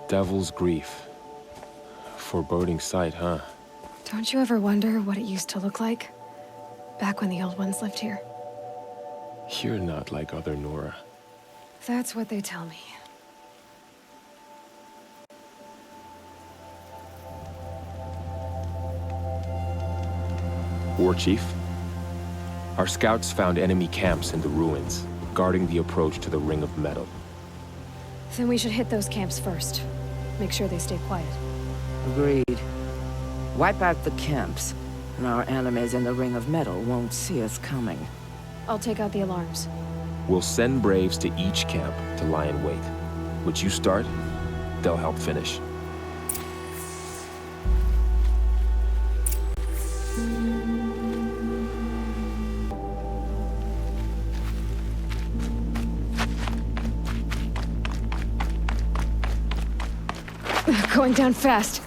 Devil's Grief. Foreboding sight, huh? Don't you ever wonder what it used to look like? Back when the old ones lived here. You're not like other Nora. That's what they tell me. War Chief? Our scouts found enemy camps in the ruins, guarding the approach to the Ring of Metal. Then we should hit those camps first. Make sure they stay quiet. Agreed. Wipe out the camps, and our enemies in the Ring of Metal won't see us coming. I'll take out the alarms. We'll send Braves to each camp to lie in wait. Which you start, they'll help finish. Going down fast.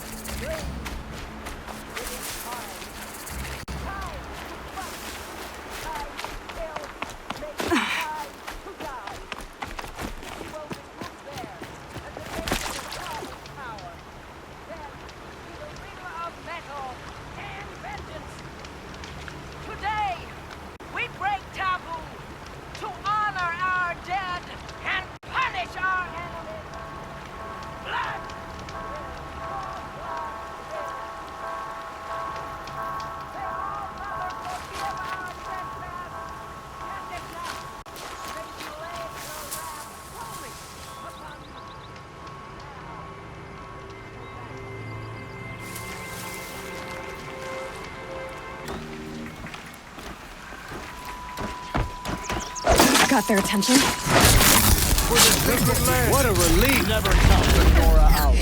Got their attention. What a relief! Never count the Nora out.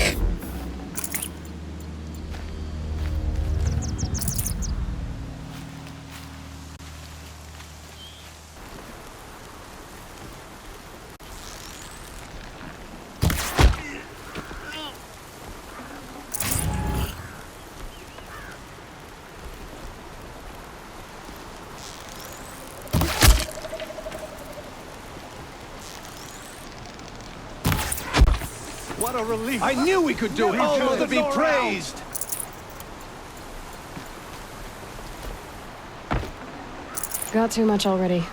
What a relief! I knew we could do it! Oh, Mother be praised! Got too much already.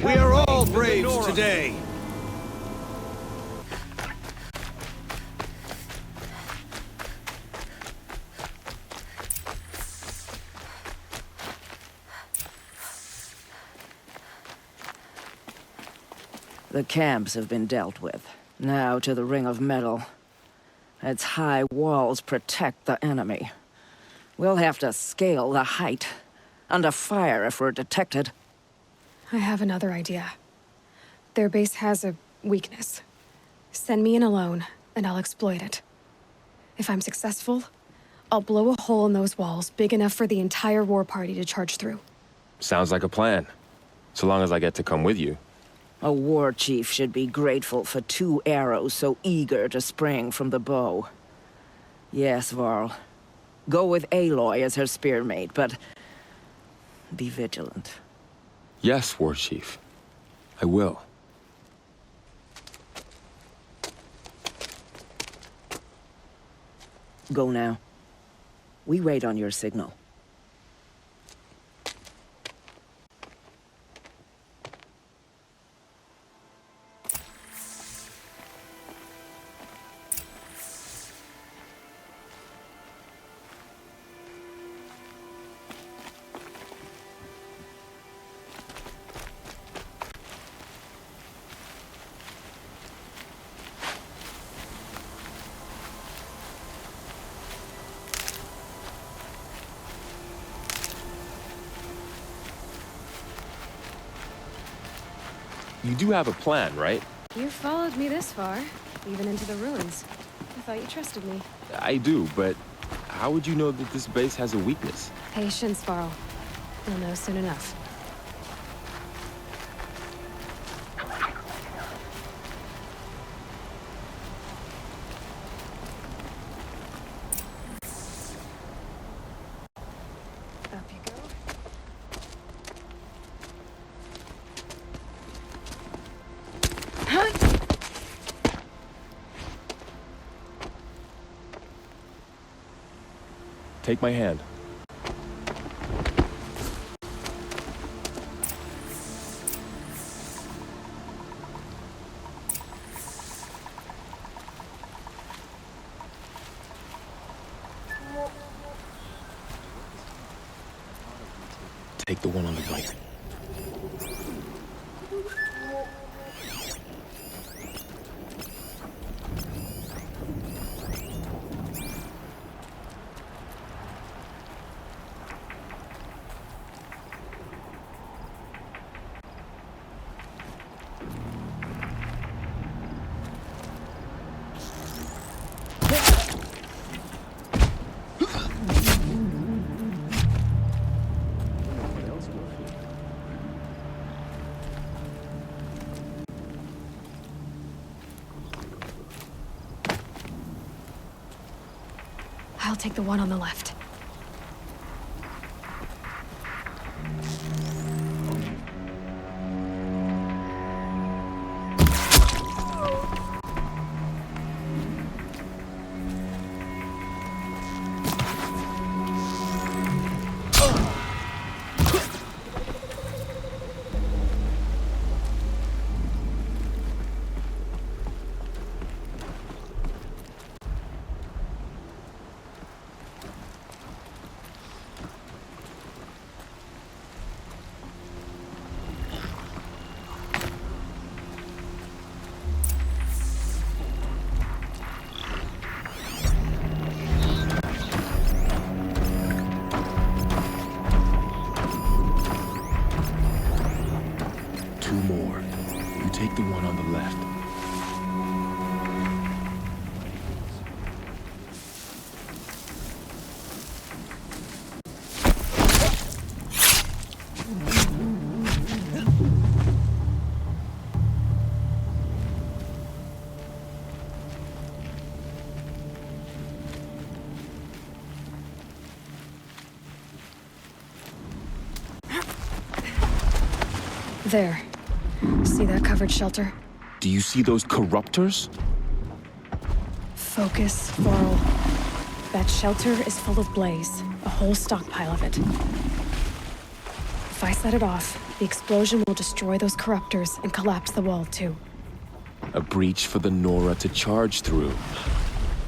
We are all braves today! The camps have been dealt with. Now to the Ring of Metal. Its high walls protect the enemy. We'll have to scale the height. Under fire if we're detected. I have another idea. Their base has a weakness. Send me in alone, and I'll exploit it. If I'm successful, I'll blow a hole in those walls big enough for the entire war party to charge through. Sounds like a plan. So long as I get to come with you. A war chief should be grateful for 2 arrows so eager to spring from the bow. Yes, Varl. Go with Aloy as her spearmate, but be vigilant. Yes, War Chief. I will. Go now. We wait on your signal. You do have a plan, right? You followed me this far, even into the ruins. I thought you trusted me. I do, but how would you know that this base has a weakness? Patience, Varl. You'll know soon enough. Up you go. Take my hand. Take the one on the right. I'll take the one on the left. Two more. You take the one on the left. There. See that covered shelter? Do you see those corruptors? Focus, Varl. That shelter is full of blaze. A whole stockpile of it. If I set it off, the explosion will destroy those corruptors and collapse the wall, too. A breach for the Nora to charge through.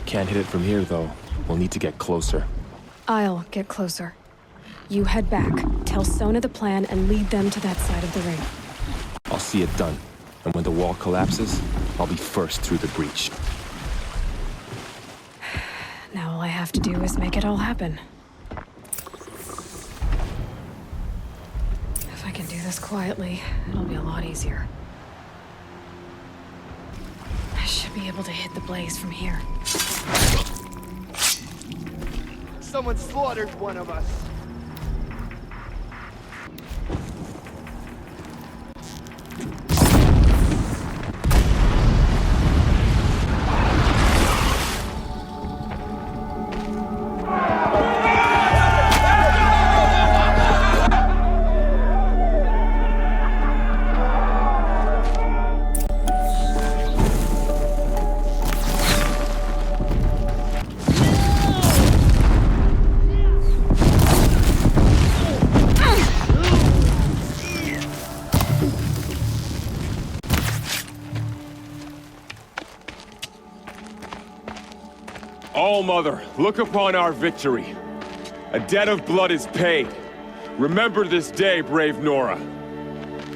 Can't hit it from here, though. We'll need to get closer. I'll get closer. You head back, tell Sona the plan, and lead them to that side of the ring. I'll see it done. And when the wall collapses, I'll be first through the breach. Now all I have to do is make it all happen. If I can do this quietly, it'll be a lot easier. I should be able to hit the blaze from here. Someone slaughtered one of us. All-Mother, look upon our victory. A debt of blood is paid. Remember this day, brave Nora.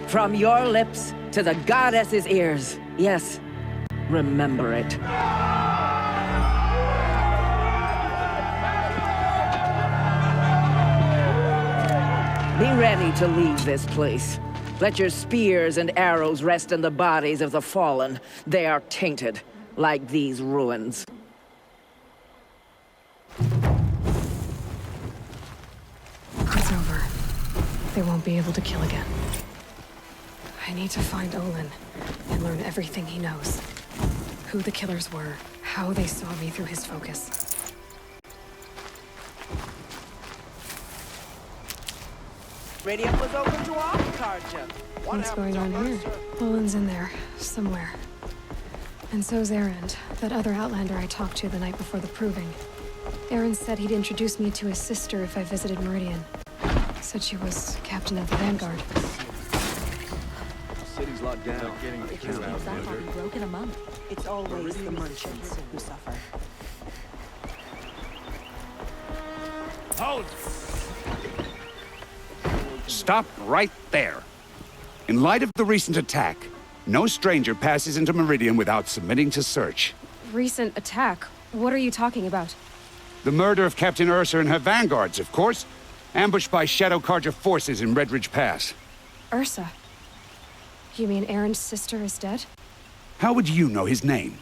From your lips to the goddess's ears. Yes, remember it. Be ready to leave this place. Let your spears and arrows rest in the bodies of the fallen. They are tainted, like these ruins. It's over. They won't be able to kill again. I need to find Olin and learn everything he knows. Who the killers were, how they saw me through his focus. Radiant was open to all, Carja. What's going on here? Olin's in there, somewhere. And so's Erend, that other Outlander I talked to the night before the Proving. Erend said he'd introduce me to his sister if I visited Meridian. Said she was captain of the Vanguard. City's locked down. If this keeps up, I'll be broke in a month. It's always the merchants who suffer. Hold! Stop right there. In light of the recent attack, no stranger passes into Meridian without submitting to search. Recent attack? What are you talking about? The murder of Captain Ursa and her vanguards, of course. Ambushed by Shadow Carja forces in Redridge Pass. Ursa? You mean Erend's sister is dead? How would you know his name?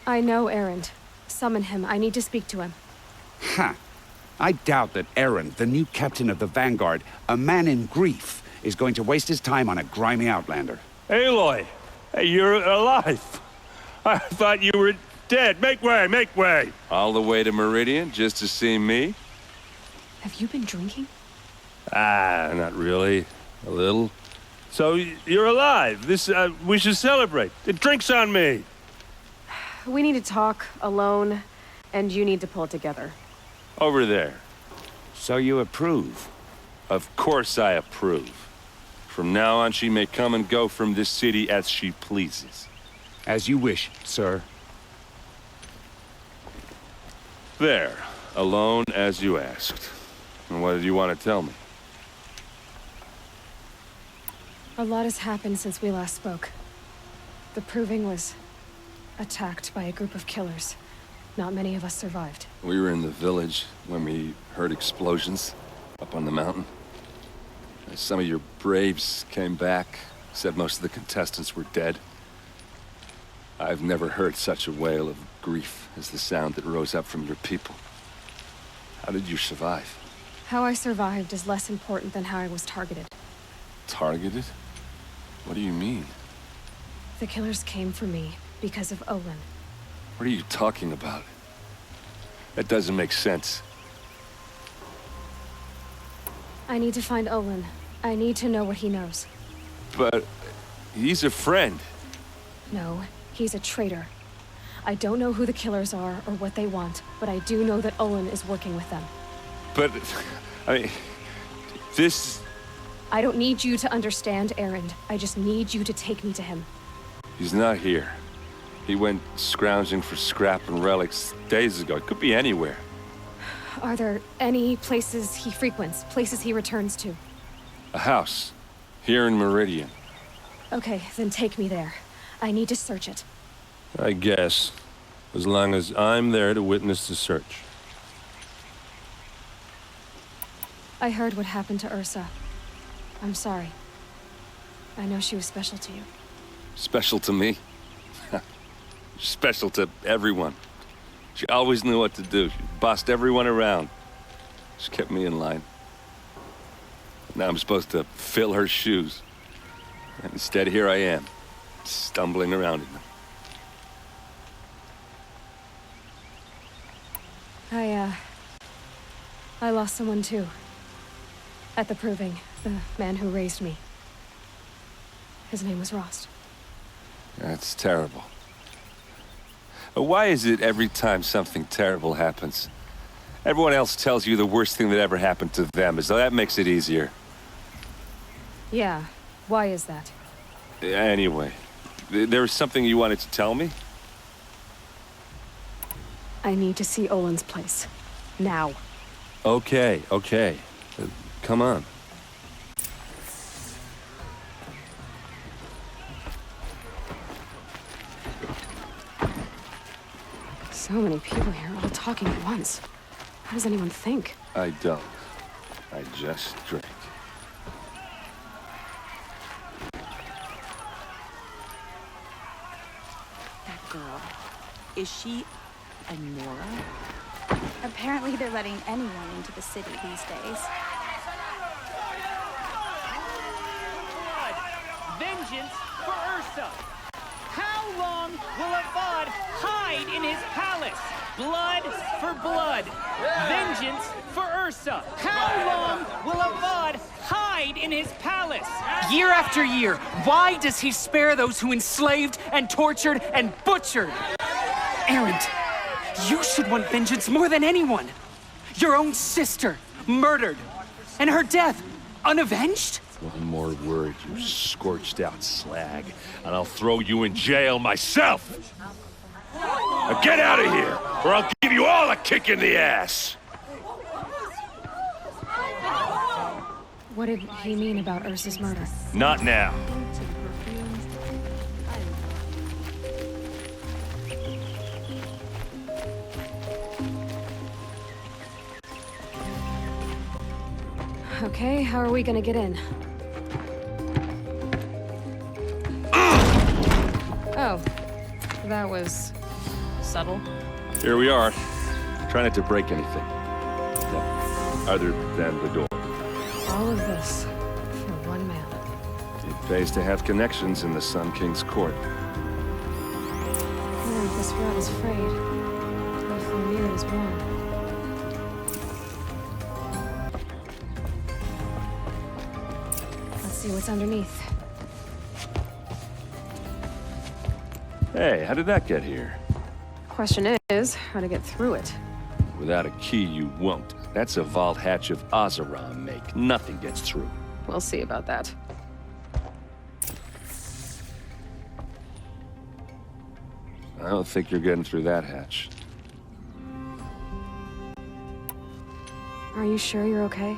I know Erend. Summon him. I need to speak to him. Ha! I doubt that Erend, the new captain of the Vanguard, a man in grief, is going to waste his time on a grimy outlander. Aloy! Hey, you're alive! I thought you were dead. Make way, make way! All the way to Meridian just to see me? Have you been drinking? Ah, not really. A little. So, you're alive. We should celebrate. The drink's on me! We need to talk, alone, and you need to pull it together. Over there. So you approve? Of course I approve. From now on, she may come and go from this city as she pleases. As you wish, sir. There. Alone as you asked. And what did you want to tell me? A lot has happened since we last spoke. The Proving was attacked by a group of killers. Not many of us survived. We were in the village when we heard explosions up on the mountain. Some of your braves came back, said most of the contestants were dead. I've never heard such a wail of grief as the sound that rose up from your people. How did you survive? How I survived is less important than how I was targeted. Targeted? What do you mean? The killers came for me because of Olin. What are you talking about? That doesn't make sense. I need to find Olin. I need to know what he knows. But he's a friend. No, he's a traitor. I don't know who the killers are or what they want, but I do know that Olin is working with them. But, I mean, this... I don't need you to understand, Erend. I just need you to take me to him. He's not here. He went scrounging for scrap and relics days ago. It could be anywhere. Are there any places he frequents, places he returns to? A house. Here in Meridian. Okay, then take me there. I need to search it. I guess. As long as I'm there to witness the search. I heard what happened to Ursa. I'm sorry. I know she was special to you. Special to me? Special to everyone. She always knew what to do. She bossed everyone around. She kept me in line. Now I'm supposed to fill her shoes. And instead, here I am, stumbling around in them. I lost someone too. At the Proving, the man who raised me. His name was Rost. That's terrible. But why is it every time something terrible happens, everyone else tells you the worst thing that ever happened to them, as though that makes it easier? Yeah, why is that? Anyway, there was something you wanted to tell me? I need to see Olin's place. Now. Okay, okay. Come on. So many people here, all talking at once. How does anyone think? I don't. I just drink. Is she a Nora? Apparently they're letting anyone into the city these days. Vengeance for Ursa! How long will Avad hide in his palace? Blood for blood. Vengeance for Ursa. How long will Avad hide in his palace? Year after year, why does he spare those who enslaved and tortured and butchered? Erend, you should want vengeance more than anyone. Your own sister, murdered, and her death, unavenged? One more word, you scorched out slag, and I'll throw you in jail myself! Now get out of here, or I'll give you all a kick in the ass! What did he mean about Ursa's murder? Not now. Okay, how are we gonna get in? Oh, that was subtle. Here we are. Try not to break anything. No, other than the door. All of this for one man. It pays to have connections in the Sun King's court. Oh, this rat is frayed. The mirror is worn. Let's see what's underneath. Hey, how did that get here? Question is, how to get through it. Without a key, you won't. That's a vault hatch of Oseram make. Nothing gets through. We'll see about that. I don't think you're getting through that hatch. Are you sure you're okay?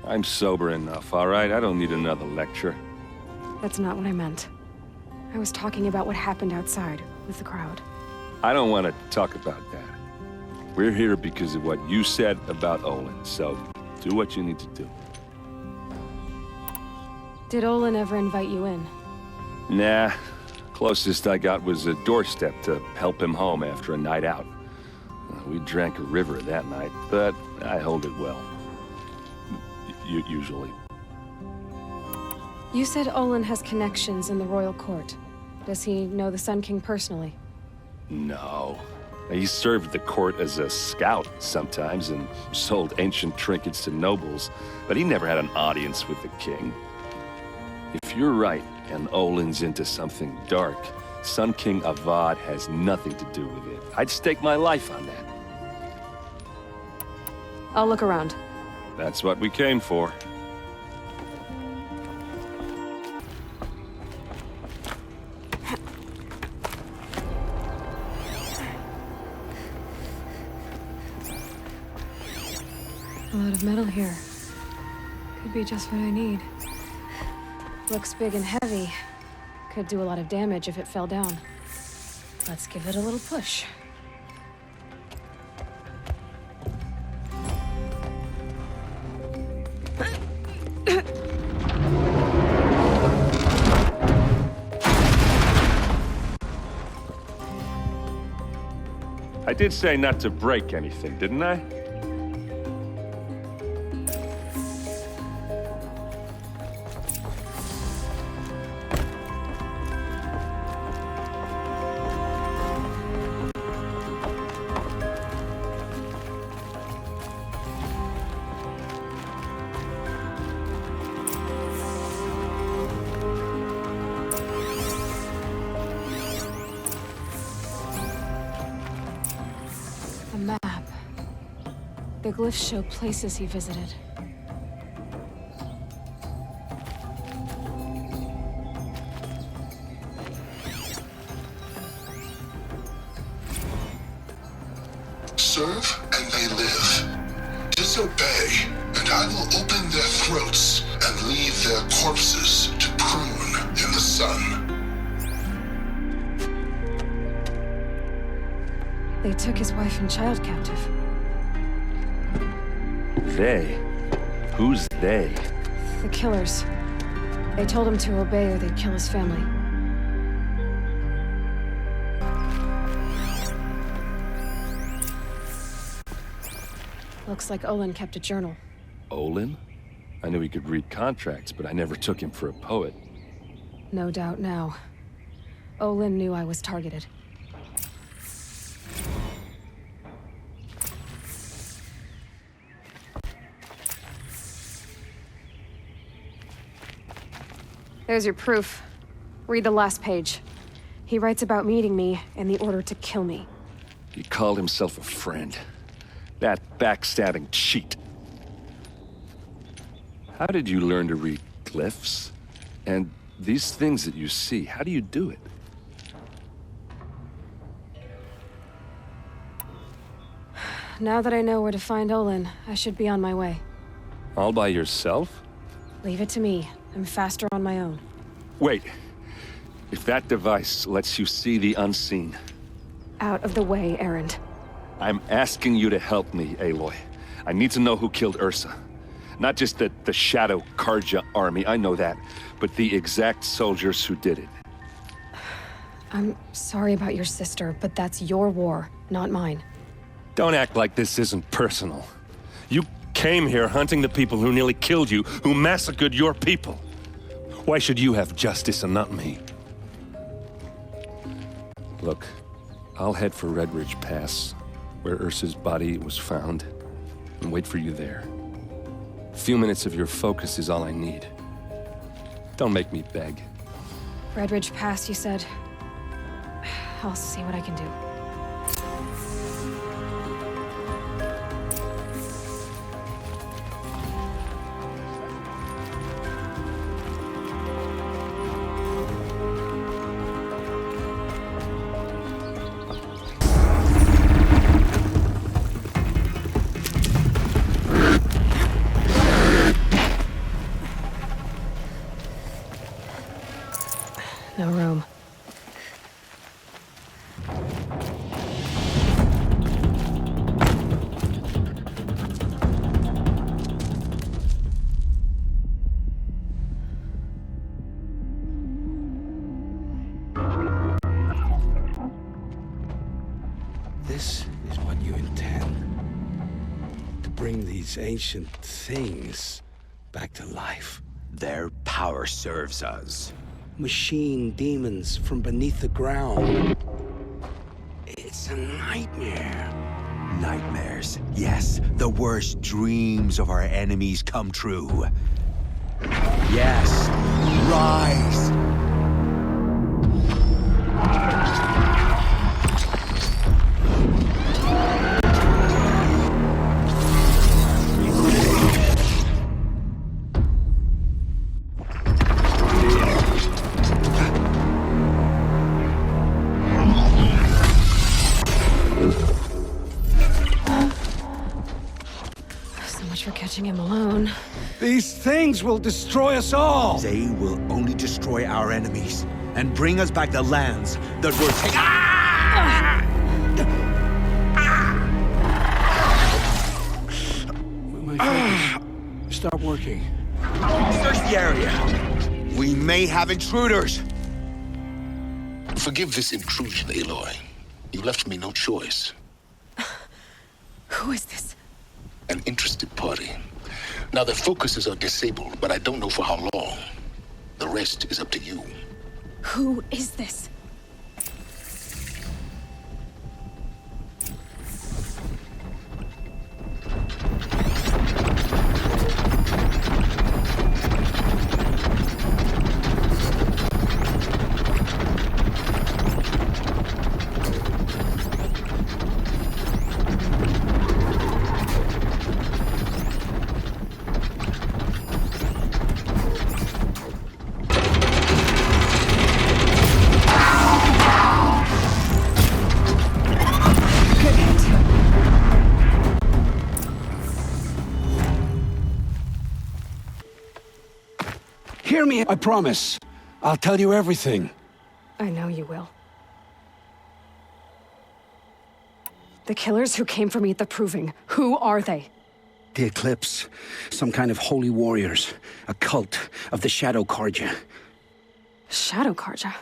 I'm sober enough, all right? I don't need another lecture. That's not what I meant. I was talking about what happened outside with the crowd. I don't want to talk about that. We're here because of what you said about Olin, so do what you need to do. Did Olin ever invite you in? Nah. Closest I got was a doorstep to help him home after a night out. We drank a river that night, but I hold it well. Usually. You said Olin has connections in the royal court. Does he know the Sun King personally? No. He served the court as a scout sometimes and sold ancient trinkets to nobles, but he never had an audience with the king. If you're right, and Olin's into something dark, Sun King Avad has nothing to do with it. I'd stake my life on that. I'll look around. That's what we came for. A lot of metal here. Could be just what I need. Looks big and heavy. Could do a lot of damage if it fell down. Let's give it a little push. I did say not to break anything, didn't I? A map. The glyphs show places he visited. Serve and they live. Disobey, and I will open their throats and leave their corpses to prune in the sun. They took his wife and child captive. They? Who's they? The killers. They told him to obey or they'd kill his family. Looks like Olin kept a journal. Olin? I knew he could read contracts, but I never took him for a poet. No doubt now. Olin knew I was targeted. There's your proof. Read the last page. He writes about meeting me and the order to kill me. He called himself a friend. That backstabbing cheat. How did you learn to read glyphs? And these things that you see, how do you do it? Now that I know where to find Olin, I should be on my way. All by yourself? Leave it to me. I'm faster on my own. Wait. If that device lets you see the unseen... Out of the way, Erend. I'm asking you to help me, Aloy. I need to know who killed Ursa. Not just the Shadow Karja army, I know that, but the exact soldiers who did it. I'm sorry about your sister, but that's your war, not mine. Don't act like this isn't personal. You came here hunting the people who nearly killed you, who massacred your people. Why should you have justice and not me? Look, I'll head for Red Ridge Pass, where Ursa's body was found, and wait for you there. A few minutes of your focus is all I need. Don't make me beg. Red Ridge Pass, you said? I'll see what I can do. No room. This is what you intend. To bring these ancient things back to life. Their power serves us. Machine demons from beneath the ground. It's a nightmare. Nightmares. Yes, the worst dreams of our enemies come true. Yes, rise! Him alone. These things will destroy us all! They will only destroy our enemies and bring us back the lands that were taken. My focus. Stop working. Search the area. We may have intruders. Forgive this intrusion, Aloy. You left me no choice. Who is this? An interested party. Now, their focuses are disabled, but I don't know for how long. The rest is up to you. Who is this? Hear me, I promise. I'll tell you everything. I know you will. The killers who came for me at the Proving, who are they? The Eclipse. Some kind of holy warriors. A cult of the Shadow Karja. Shadow Karja?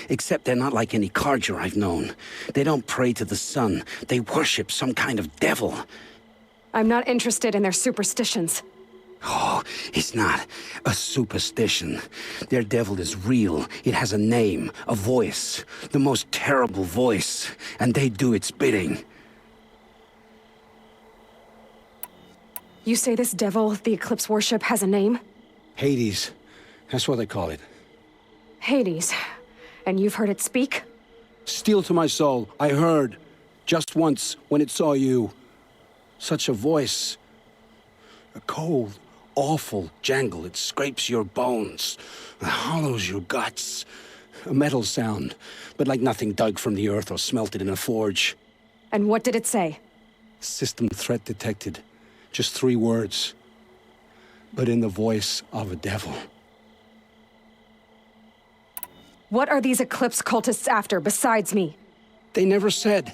Except they're not like any Karja I've known. They don't pray to the sun. They worship some kind of devil. I'm not interested in their superstitions. Oh, it's not a superstition. Their devil is real. It has a name, a voice, the most terrible voice, and they do its bidding. You say this devil, the Eclipse worship, has a name? Hades. That's what they call it. Hades. And you've heard it speak? Steel to my soul, I heard. Just once, when it saw you. Such a voice. A cold, awful jangle. It scrapes your bones. It hollows your guts. A metal sound, but like nothing dug from the earth or smelted in a forge. And what did it say? System threat detected. Just 3 words. But in the voice of a devil. What are these Eclipse cultists after, besides me? They never said.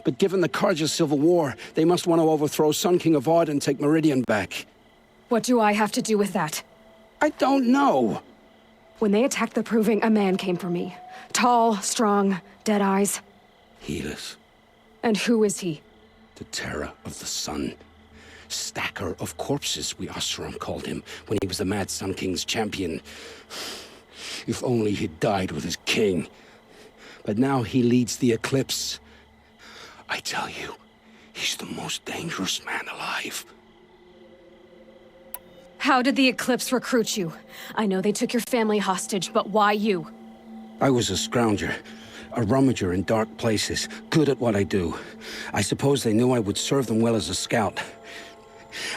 But given the Carja civil war, they must want to overthrow Sun King Avad and take Meridian back. What do I have to do with that? I don't know. When they attacked the Proving, a man came for me. Tall, strong, dead eyes. Helis. And who is he? The terror of the sun. Stacker of corpses, we Oseram called him, when he was the Mad Sun King's champion. If only he'd died with his king. But now he leads the Eclipse. I tell you, he's the most dangerous man alive. How did the Eclipse recruit you? I know they took your family hostage, but why you? I was a scrounger. A rummager in dark places, good at what I do. I suppose they knew I would serve them well as a scout.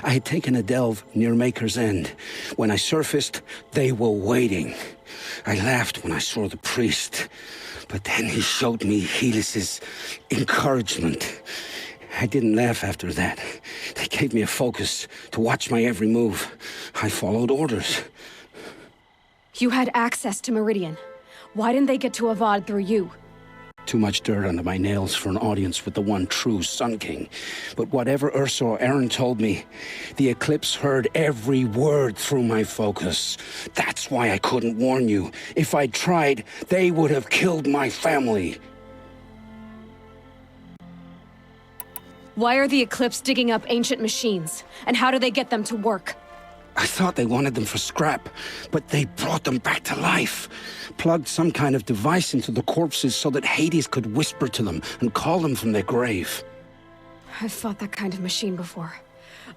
I had taken a delve near Maker's End. When I surfaced, they were waiting. I laughed when I saw the priest, but then he showed me Helis's encouragement. I didn't laugh after that. They gave me a focus to watch my every move. I followed orders. You had access to Meridian. Why didn't they get to Avad through you? Too much dirt under my nails for an audience with the one true Sun King. But whatever Ursa or Eren told me, the Eclipse heard every word through my focus. That's why I couldn't warn you. If I'd tried, they would have killed my family. Why are the Eclipse digging up ancient machines? And how do they get them to work? I thought they wanted them for scrap, but they brought them back to life. Plugged some kind of device into the corpses so that Hades could whisper to them and call them from their grave. I've fought that kind of machine before.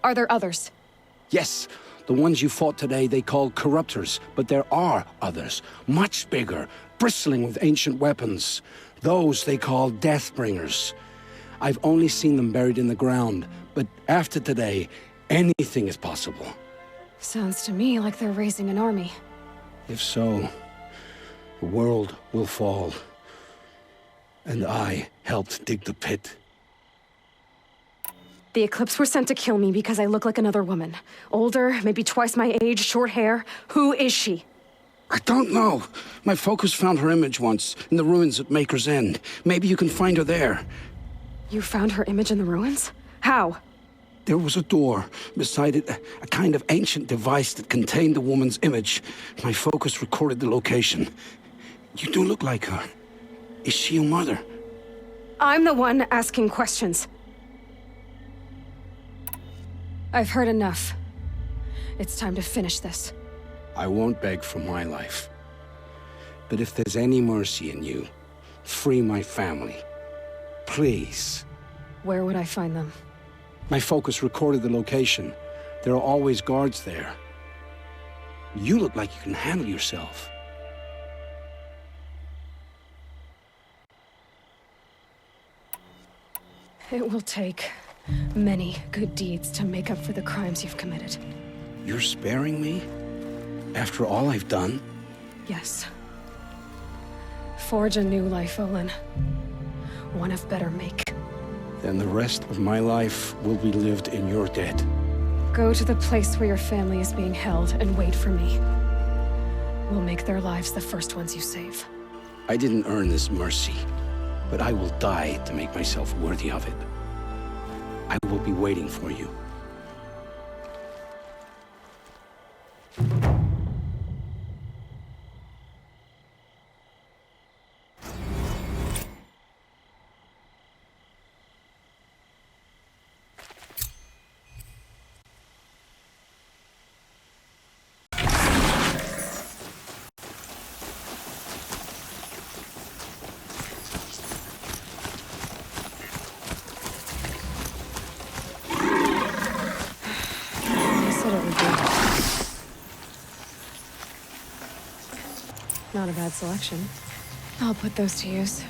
Are there others? Yes, the ones you fought today they called Corruptors, but there are others, much bigger, bristling with ancient weapons. Those they call Deathbringers. I've only seen them buried in the ground, but after today, anything is possible. Sounds to me like they're raising an army. If so, the world will fall. And I helped dig the pit. The Eclipse were sent to kill me because I look like another woman. Older, maybe twice my age, short hair. Who is she? I don't know. My focus found her image once, in the ruins at Maker's End. Maybe you can find her there. You found her image in the ruins? How? There was a door. Beside it, a kind of ancient device that contained the woman's image. My focus recorded the location. You do look like her. Is she your mother? I'm the one asking questions. I've heard enough. It's time to finish this. I won't beg for my life. But if there's any mercy in you, free my family. Please. Where would I find them? My focus recorded the location. There are always guards there. You look like you can handle yourself. It will take many good deeds to make up for the crimes you've committed. You're sparing me? After all I've done? Yes. Forge a new life, Olin. One of better make. Then the rest of my life will be lived in your debt. Go to the place where your family is being held and wait for me. We'll make their lives the first ones you save. I didn't earn this mercy, but I will die to make myself worthy of it. I will be waiting for you. Not a bad selection. I'll put those to use.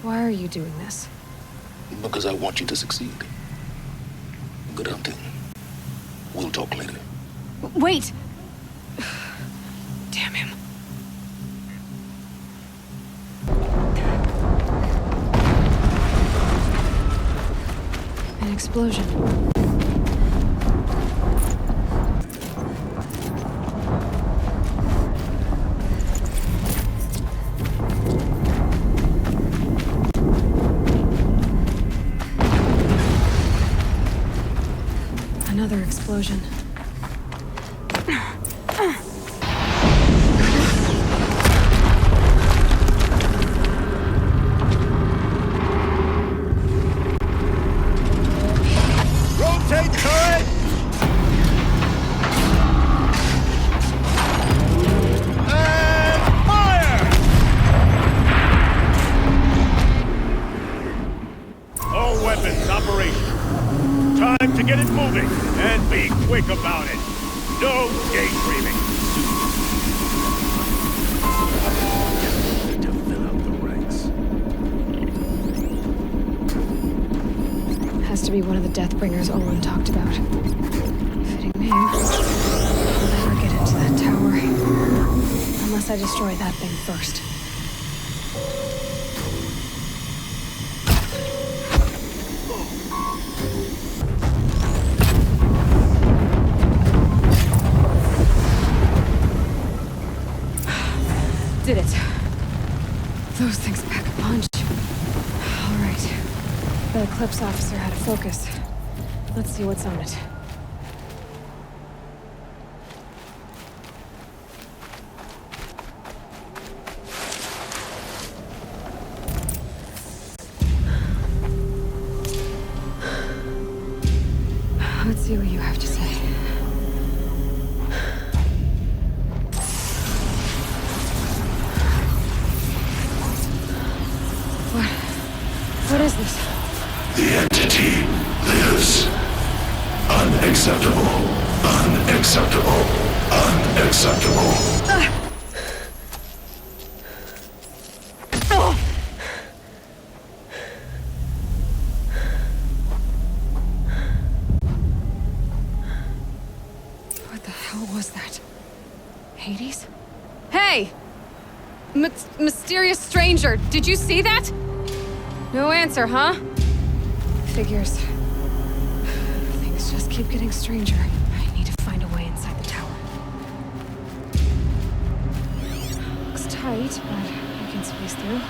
Why are you doing this? Because I want you to succeed. Good hunting. We'll talk later. Wait! Damn him. An explosion. Another explosion. Rotate turret! And fire! All weapons operational. Time to get it moving, and be quick about it. No daydreaming. To fill out the ranks. Has to be one of the Deathbringers Olin talked about. Fitting name. I'll never get into that tower. Unless I destroy that thing first. Did it. Those things pack a punch. All right. The Eclipse officer had a focus. Let's see what's on it. Let's see what you have to say. What is this? The entity lives. Unacceptable. Unacceptable. Unacceptable. What the hell was that? Hades? Hey! Mysterious stranger, did you see that? No answer, huh? Figures. Things just keep getting stranger. I need to find a way inside the tower. Looks tight, but I can squeeze through.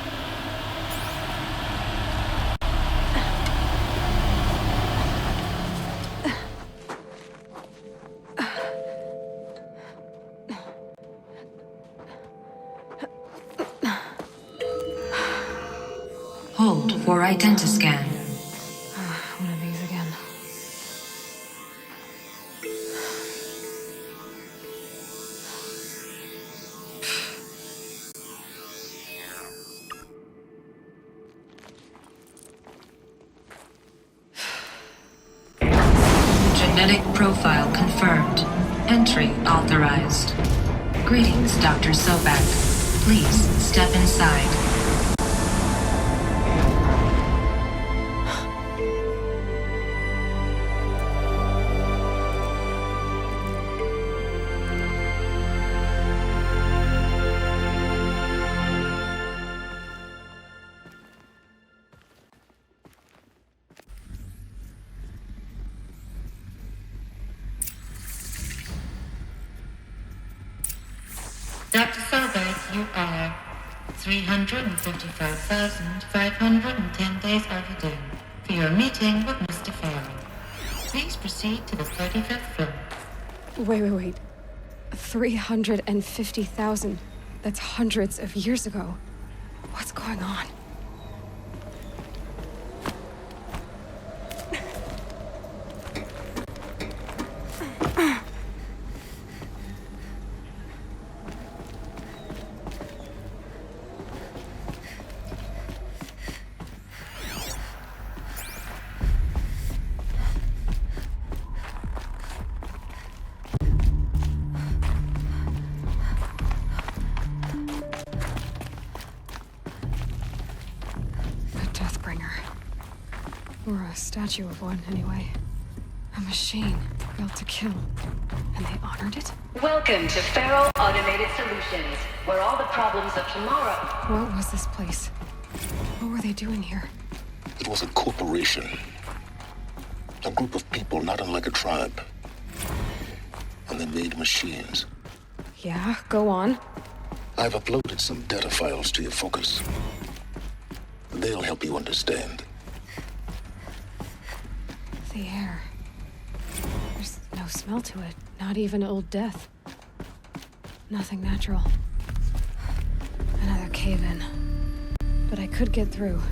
Hold for identiscan. One of these again. Genetic profile confirmed. Entry authorized. Greetings, Dr. Sobek. Please step inside. Dr. Sobek, you are 355,510 days overdue for your meeting with Mr. Farley. Please proceed to the 35th floor. Wait. 350,000. That's hundreds of years ago. What's going on? Or a statue of one, anyway. A machine built to kill. And they honored it? Welcome to Faro Automated Solutions, where all the problems of tomorrow... What was this place? What were they doing here? It was a corporation. A group of people not unlike a tribe. And they made machines. Yeah, go on. I've uploaded some data files to your focus. They'll help you understand. The air. There's no smell to it. Not even Old Death. Nothing natural. Another cave-in. But I could get through.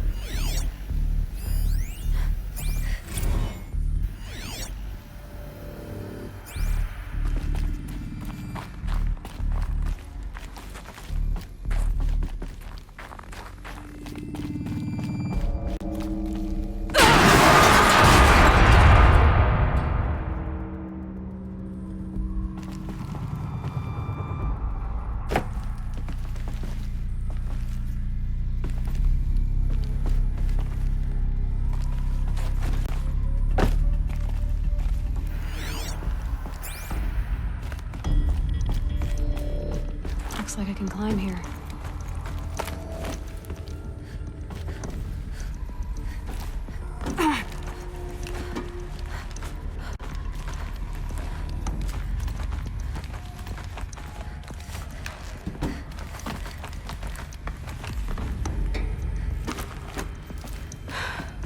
Looks like I can climb here.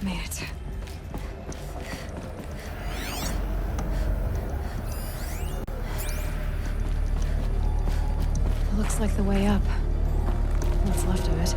Made it. Looks like the way up. What's left of it.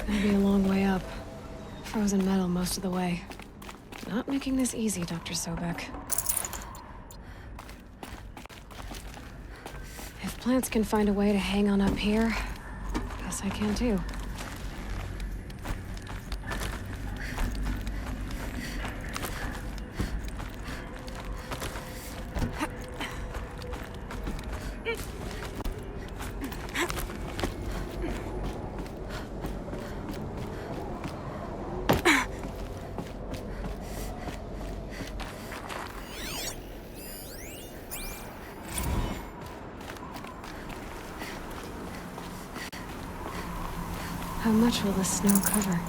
Gonna be a long way up. Frozen metal most of the way. Not making this easy, Dr. Sobek. If plants can find a way to hang on up here, guess I can too. How much will the snow cover?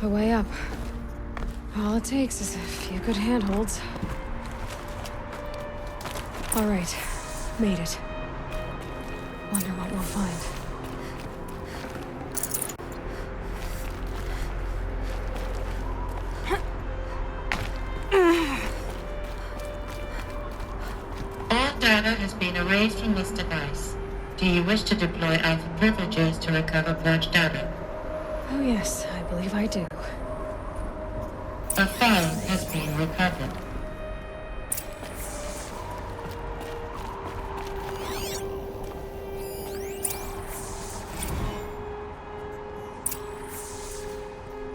the way up. All it takes is a few good handholds. All right, made it. Wonder what we'll find. All data has been erased from this device. Do you wish to deploy Alpha privileges to recover purged data? Oh yes, I believe I do. A file has been recovered.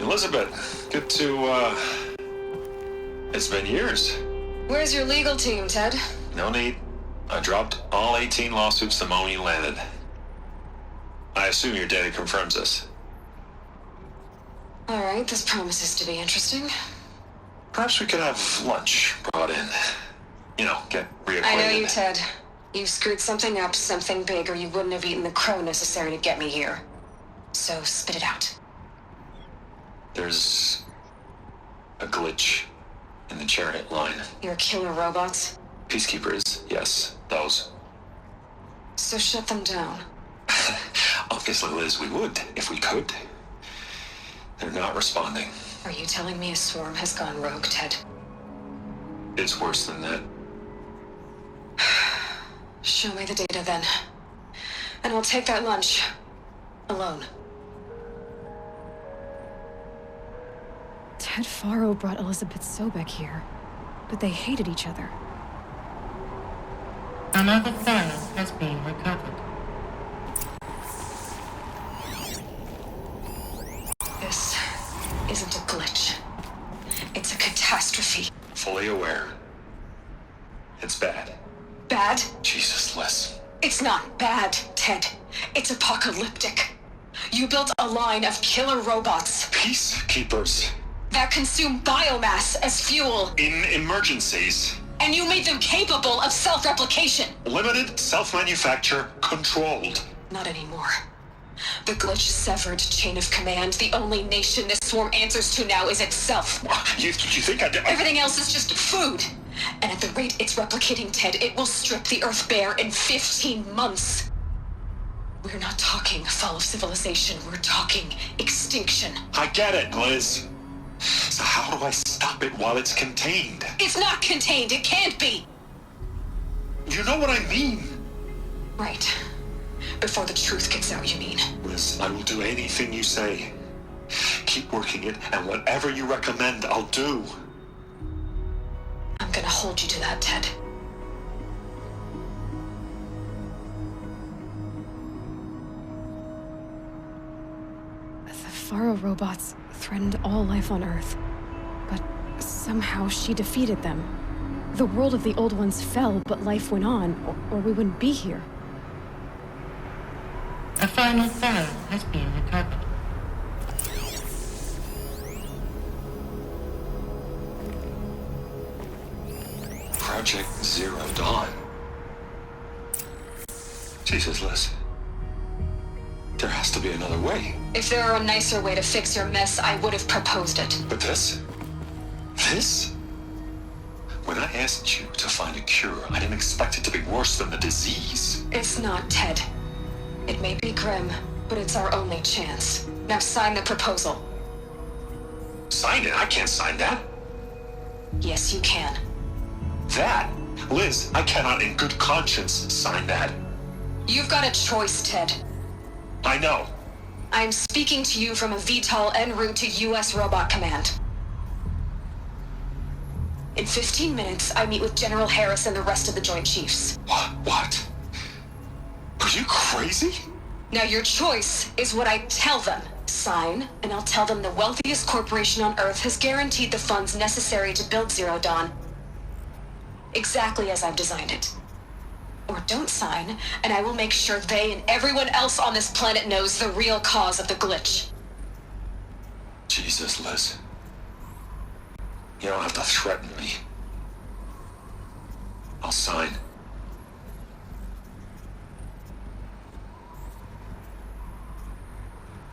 Elizabeth, good to, it's been years. Where's your legal team, Ted? No need. I dropped all 18 lawsuits the moment you landed. I assume your data confirms this. All right, this promises to be interesting. Perhaps we could have lunch brought in. You know, get reacquainted. I know you, Ted. You screwed something up, something big, or you wouldn't have eaten the crow necessary to get me here. So spit it out. There's a glitch in the chariot line. Your killer robots? Peacekeepers, yes, those. So shut them down. Obviously, Liz, we would, if we could. They're not responding. Are you telling me a swarm has gone rogue, Ted? It's worse than that. Show me the data then. And I'll take that lunch. Alone. Ted Faro brought Elizabeth Sobek here, but they hated each other. Another file has been recovered. This isn't a glitch. It's a catastrophe. Fully aware. It's bad. Bad? Jesus, Liz. It's not bad, Ted. It's apocalyptic. You built a line of killer robots. Peacekeepers. That consume biomass as fuel. In emergencies. And you made them capable of self-replication. Limited, self-manufacture, controlled. Not anymore. The glitch severed chain of command. The only nation this swarm answers to now is itself. You think I did? Everything else is just food. And at the rate it's replicating, Ted, it will strip the Earth bare in 15 months. We're not talking fall of civilization. We're talking extinction. I get it, Liz. So how do I stop it while it's contained? It's not contained. It can't be. You know what I mean. Right. Before the truth gets out, you mean? Liz, I will do anything you say. Keep working it, and whatever you recommend, I'll do. I'm gonna hold you to that, Ted. The Faro robots threatened all life on Earth, but somehow she defeated them. The world of the old ones fell, but life went on, or we wouldn't be here. A final file has been recovered. Project Zero Dawn. Jesus, Liz. There has to be another way. If there were a nicer way to fix your mess, I would have proposed it. But this? This? When I asked you to find a cure, I didn't expect it to be worse than the disease. It's not, Ted. It may be grim, but it's our only chance. Now sign the proposal. Sign it? I can't sign that. Yes, you can. That? Liz, I cannot in good conscience sign that. You've got a choice, Ted. I know. I'm speaking to you from a VTOL en route to U.S. Robot Command. In 15 minutes, I meet with General Harris and the rest of the Joint Chiefs. What? Are you crazy? Now your choice is what I tell them. Sign, and I'll tell them the wealthiest corporation on Earth has guaranteed the funds necessary to build Zero Dawn. Exactly as I've designed it. Or don't sign, and I will make sure they and everyone else on this planet knows the real cause of the glitch. Jesus, Liz. You don't have to threaten me. I'll sign.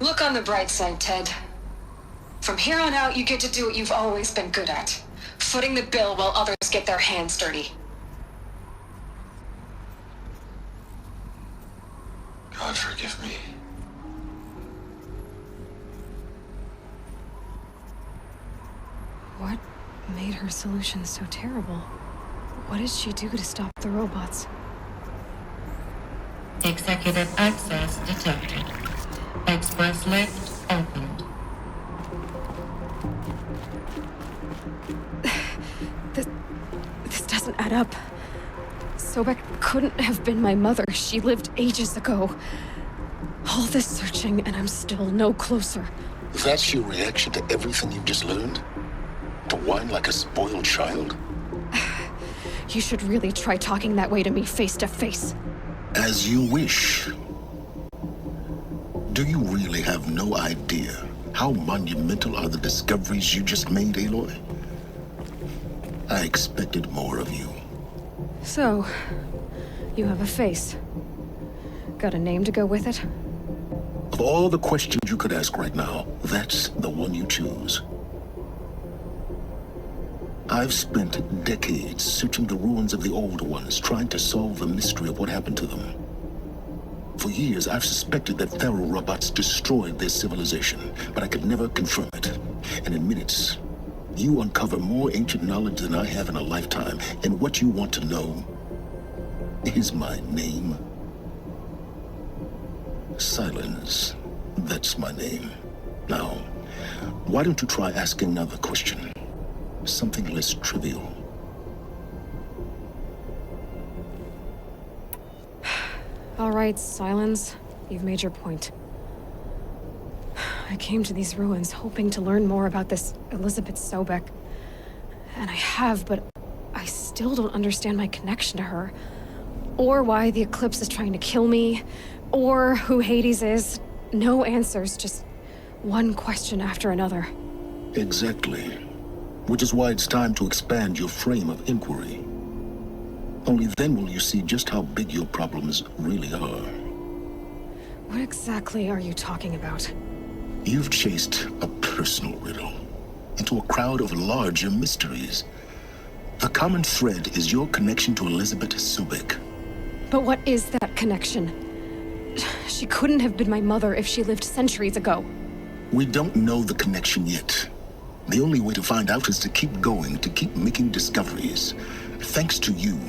Look on the bright side, Ted. From here on out, you get to do what you've always been good at. Footing the bill while others get their hands dirty. God forgive me. What made her solution so terrible? What did she do to stop the robots? Executive access detected. Express lift opened. This doesn't add up. Sobek couldn't have been my mother. She lived ages ago. All this searching, and I'm still no closer. That's your reaction to everything you've just learned? To whine like a spoiled child? You should really try talking that way to me face to face. As you wish. Do you really have no idea how monumental are the discoveries you just made, Aloy? I expected more of you. So, you have a face. Got a name to go with it? Of all the questions you could ask right now, that's the one you choose. I've spent decades searching the ruins of the old ones, trying to solve the mystery of what happened to them. For years, I've suspected that Faro robots destroyed their civilization, but I could never confirm it. And in minutes, you uncover more ancient knowledge than I have in a lifetime, and what you want to know is my name. Silence. That's my name. Now, why don't you try asking another question? Something less trivial. All right, Silence. You've made your point. I came to these ruins hoping to learn more about this Elizabeth Sobek. And I have, but I still don't understand my connection to her. Or why the Eclipse is trying to kill me. Or who Hades is. No answers, just one question after another. Exactly. Which is why it's time to expand your frame of inquiry. Only then will you see just how big your problems really are. What exactly are you talking about? You've chased a personal riddle into a crowd of larger mysteries. The common thread is your connection to Elizabeth Sobek. But what is that connection? She couldn't have been my mother if she lived centuries ago. We don't know the connection yet. The only way to find out is to keep going, to keep making discoveries. Thanks to you,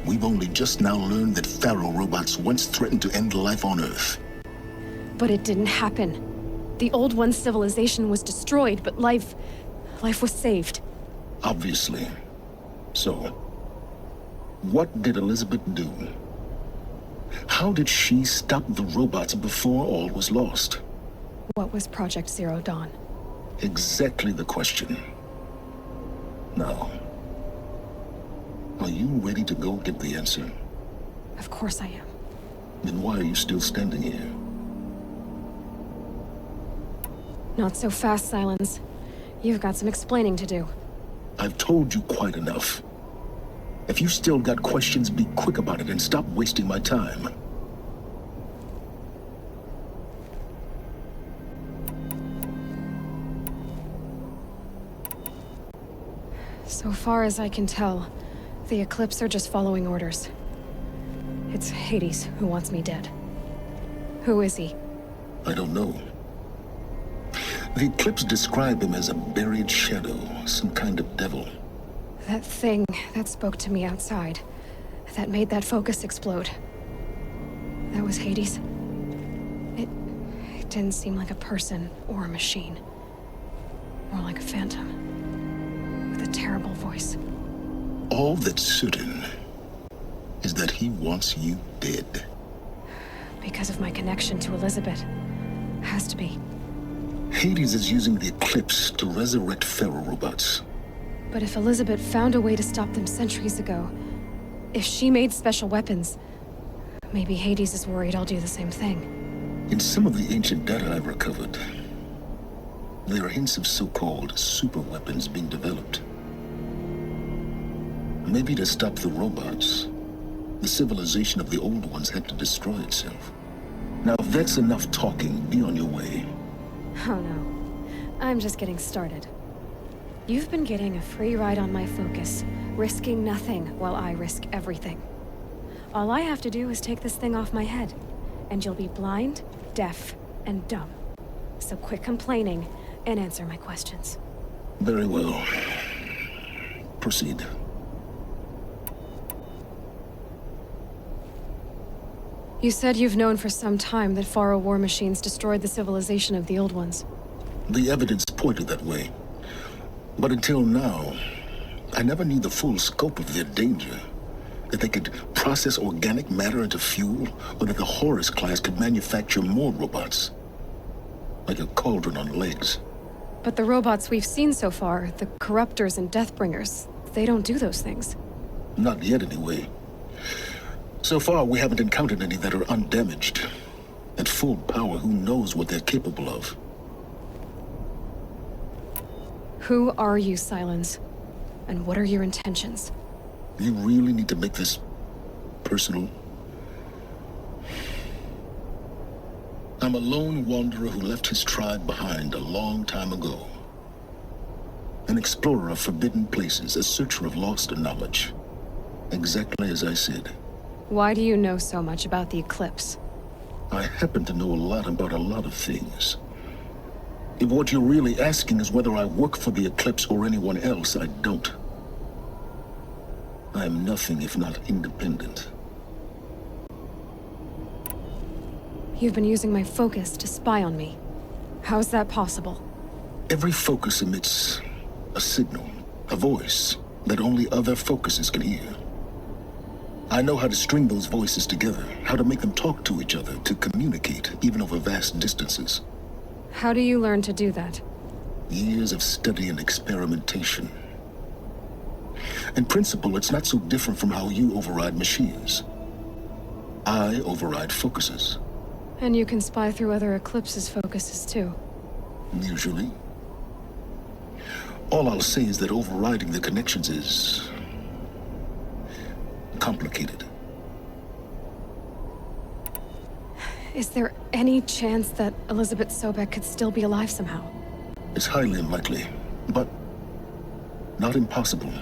we've only just now learned that Faro robots once threatened to end life on Earth. But it didn't happen. The Old One's civilization was destroyed, but life was saved. Obviously. So, what did Elizabeth do? How did she stop the robots before all was lost? What was Project Zero Dawn? Exactly the question. Now, are you ready to go get the answer? Of course I am. Then why are you still standing here? Not so fast, Silence. You've got some explaining to do. I've told you quite enough. If you still got questions, be quick about it and stop wasting my time. So far as I can tell, the Eclipse are just following orders. It's Hades who wants me dead. Who is he? I don't know. The Eclipse describe him as a buried shadow, some kind of devil. That thing that spoke to me outside, that made that focus explode. That was Hades. It didn't seem like a person or a machine. More like a phantom, with a terrible voice. All that's certain is that he wants you dead. Because of my connection to Elizabeth. Has to be. Hades is using the Eclipse to resurrect Faro robots. But if Elizabeth found a way to stop them centuries ago, if she made special weapons, maybe Hades is worried I'll do the same thing. In some of the ancient data I've recovered, there are hints of so-called super weapons being developed. Maybe to stop the robots, the civilization of the old ones had to destroy itself. Now, if that's enough talking, be on your way. Oh no. I'm just getting started. You've been getting a free ride on my focus, risking nothing while I risk everything. All I have to do is take this thing off my head, and you'll be blind, deaf, and dumb. So quit complaining and answer my questions. Very well. Proceed. You said you've known for some time that Faro war machines destroyed the civilization of the Old Ones. The evidence pointed that way. But until now, I never knew the full scope of their danger. That they could process organic matter into fuel, or that the Horus class could manufacture more robots. Like a cauldron on legs. But the robots we've seen so far, the Corruptors and Deathbringers, they don't do those things. Not yet, anyway. So far, we haven't encountered any that are undamaged. At full power, who knows what they're capable of? Who are you, Sylens? And what are your intentions? You really need to make this personal? I'm a lone wanderer who left his tribe behind a long time ago. An explorer of forbidden places, a searcher of lost knowledge. Exactly as I said. Why do you know so much about the Eclipse? I happen to know a lot about a lot of things. If what you're really asking is whether I work for the Eclipse or anyone else, I don't. I am nothing if not independent. You've been using my focus to spy on me. How is that possible? Every focus emits a signal, a voice, that only other focuses can hear. I know how to string those voices together, how to make them talk to each other, to communicate, even over vast distances. How do you learn to do that? Years of study and experimentation. In principle, it's not so different from how you override machines. I override focuses. And you can spy through other Eclipse's focuses too. Usually. All I'll say is that overriding the connections is complicated. Is there any chance that Elizabeth Sobek could still be alive somehow? It's highly unlikely, but not impossible.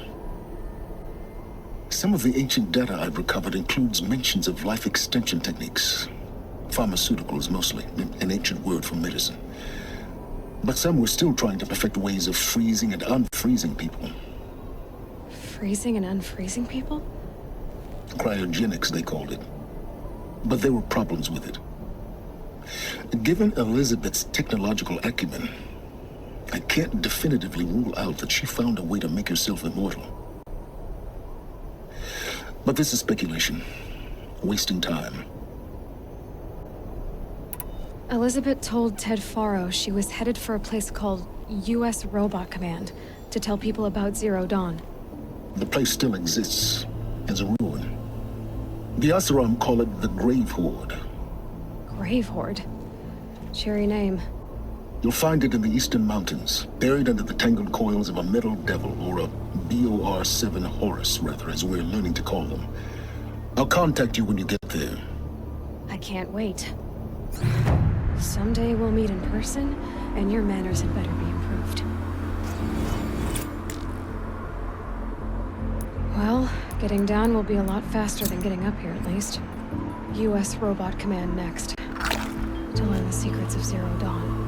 Some of the ancient data I've recovered includes mentions of life extension techniques. Pharmaceuticals, mostly, an ancient word for medicine. But some were still trying to perfect ways of freezing and unfreezing people. Freezing and unfreezing people? Cryogenics, they called it. But there were problems with it. Given Elizabeth's technological acumen, I can't definitively rule out that she found a way to make herself immortal. But this is speculation. Wasting time. Elizabeth told Ted Faro she was headed for a place called U.S. Robot Command to tell people about Zero Dawn. The place still exists as a ruin. The Oseram call it the Grave Horde. Grave Horde? Cheery name. You'll find it in the Eastern Mountains, buried under the tangled coils of a Metal Devil, or a BOR-7 Horus, rather, as we're learning to call them. I'll contact you when you get there. I can't wait. Someday we'll meet in person, and your manners had better be improved. Well, getting down will be a lot faster than getting up here, at least. U.S. Robot Command next. To learn the secrets of Zero Dawn.